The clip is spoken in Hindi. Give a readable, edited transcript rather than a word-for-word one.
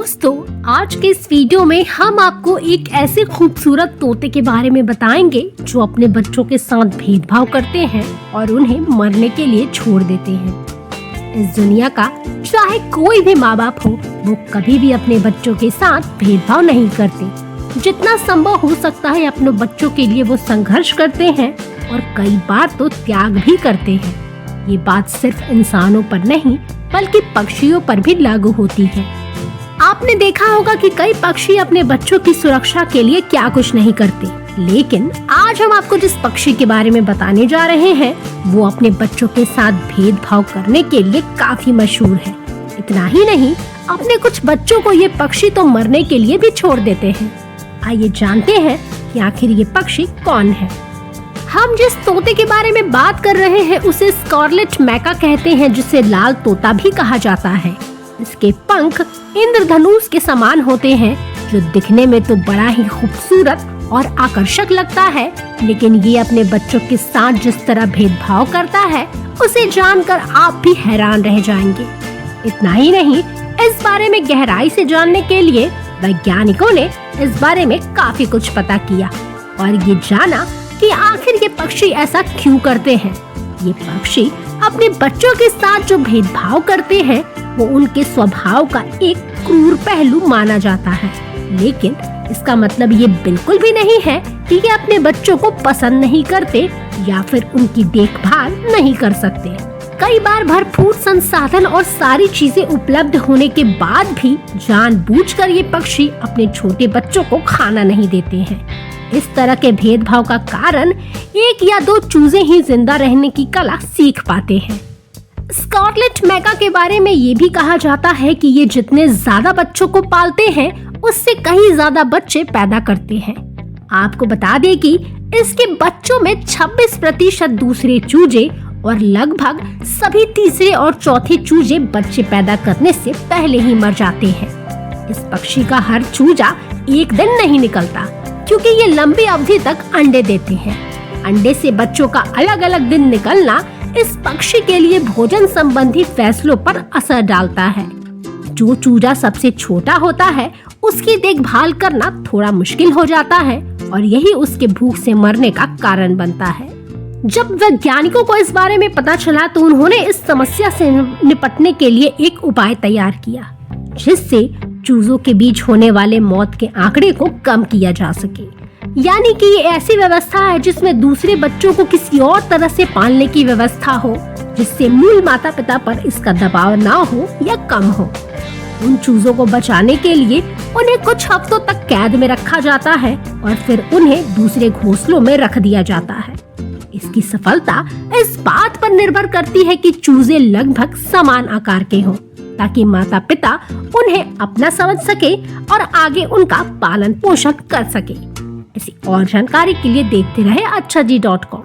दोस्तों, आज के इस वीडियो में हम आपको एक ऐसे खूबसूरत तोते के बारे में बताएंगे जो अपने बच्चों के साथ भेदभाव करते हैं और उन्हें मरने के लिए छोड़ देते हैं। इस दुनिया का चाहे कोई भी माँ बाप हो, वो कभी भी अपने बच्चों के साथ भेदभाव नहीं करते। जितना संभव हो सकता है अपने बच्चों के लिए वो संघर्ष करते हैं और कई बार तो त्याग भी करते हैं। ये बात सिर्फ इंसानों पर नहीं बल्कि पक्षियों पर भी लागू होती है। आपने देखा होगा कि कई पक्षी अपने बच्चों की सुरक्षा के लिए क्या कुछ नहीं करते, लेकिन आज हम आपको जिस पक्षी के बारे में बताने जा रहे हैं वो अपने बच्चों के साथ भेदभाव करने के लिए काफी मशहूर है। इतना ही नहीं, अपने कुछ बच्चों को ये पक्षी तो मरने के लिए भी छोड़ देते हैं। आइए जानते हैं कि आखिर ये पक्षी कौन है। हम जिस तोते के बारे में बात कर रहे हैं उसे स्कारलेट मैका कहते हैं, जिसे लाल तोता भी कहा जाता है। इसके पंख इंद्रधनुष के समान होते हैं, जो दिखने में तो बड़ा ही खूबसूरत और आकर्षक लगता है, लेकिन ये अपने बच्चों के साथ जिस तरह भेदभाव करता है उसे जानकर आप भी हैरान रह जाएंगे। इतना ही नहीं, इस बारे में गहराई से जानने के लिए वैज्ञानिकों ने इस बारे में काफी कुछ पता किया और ये जाना कि आखिर ये पक्षी ऐसा क्यों करते हैं। ये पक्षी अपने बच्चों के साथ जो भेदभाव करते हैं वो उनके स्वभाव का एक क्रूर पहलू माना जाता है, लेकिन इसका मतलब ये बिल्कुल भी नहीं है कि ये अपने बच्चों को पसंद नहीं करते या फिर उनकी देखभाल नहीं कर सकते। कई बार भरपूर संसाधन और सारी चीजें उपलब्ध होने के बाद भी जानबूझकर ये पक्षी अपने छोटे बच्चों को खाना नहीं देते हैं। इस तरह के भेदभाव का कारण एक या दो चूजे ही जिंदा रहने की कला सीख पाते हैं। स्कारलेट मैका के बारे में ये भी कहा जाता है कि ये जितने ज्यादा बच्चों को पालते हैं उससे कहीं ज्यादा बच्चे पैदा करते हैं। आपको बता दें कि इसके बच्चों में 26% दूसरे चूजे और लगभग सभी तीसरे और चौथे चूजे बच्चे पैदा करने से पहले ही मर जाते हैं। इस पक्षी का हर चूजा एक दिन नहीं निकलता, क्योंकि ये लंबी अवधि तक अंडे देते हैं। अंडे से बच्चों का अलग अलग दिन निकलना इस पक्षी के लिए भोजन संबंधी फैसलों पर असर डालता है। जो चूजा सबसे छोटा होता है उसकी देखभाल करना थोड़ा मुश्किल हो जाता है और यही उसके भूख से मरने का कारण बनता है। जब वैज्ञानिकों को इस बारे में पता चला तो उन्होंने इस समस्या से निपटने के लिए एक उपाय तैयार किया, जिससे चूजों के बीच होने वाले मौत के आंकड़े को कम किया जा सके। यानी कि ये ऐसी व्यवस्था है जिसमें दूसरे बच्चों को किसी और तरह से पालने की व्यवस्था हो, जिससे मूल माता पिता पर इसका दबाव ना हो या कम हो। उन चूजों को बचाने के लिए उन्हें कुछ हफ्तों तक कैद में रखा जाता है और फिर उन्हें दूसरे घोंसलों में रख दिया जाता है। इसकी सफलता इस बात पर निर्भर करती है कि चूजे लगभग समान आकार के हों, ताकि माता पिता उन्हें अपना समझ सके और आगे उनका पालन पोषण कर सके। ऐसी और जानकारी के लिए देखते रहे अच्छा जी.com।